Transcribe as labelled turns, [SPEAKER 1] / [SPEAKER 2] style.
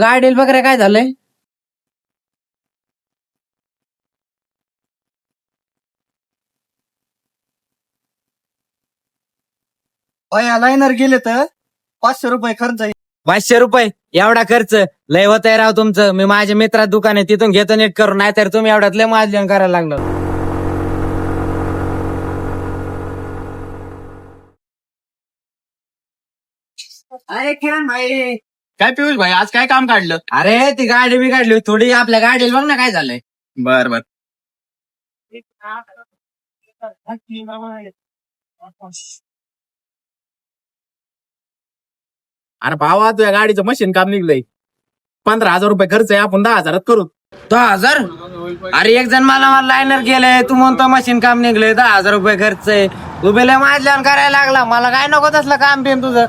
[SPEAKER 1] गाडी वगैरे काय झालंय?
[SPEAKER 2] लाईनर गेले तर 500 रुपये खर्च आहे.
[SPEAKER 1] 500 रुपये एवढा खर्च लय होत आहे राव तुमचं. मी माझ्या मित्रात दुकान आहे तिथून घेतो नीट करून, नाहीतर तुम्ही एवढ्यात लय माझ्या करायला लागलं.
[SPEAKER 2] अरे किरण भाई,
[SPEAKER 3] काय पियुष भाई आज काय काम काढलं?
[SPEAKER 1] अरे ती गाडी मी काढली थोडी आपल्या गाडीला, बघ ना काय झालंय.
[SPEAKER 3] बर बर. अरे भावा तुझ्या गाडीचं मशीन काम निघलंय. 15,000 रुपये खर्च आहे, आपण 10,000 करू.
[SPEAKER 1] 10,000? अरे एक जण मला लायनर गेलंय, तू म्हणतो मशीन काम निघलंय, 10,000 रुपये खर्च आहे. तू बेले माझ्या करायला लागला, मला काय नको तसलं काम बिम तुझं.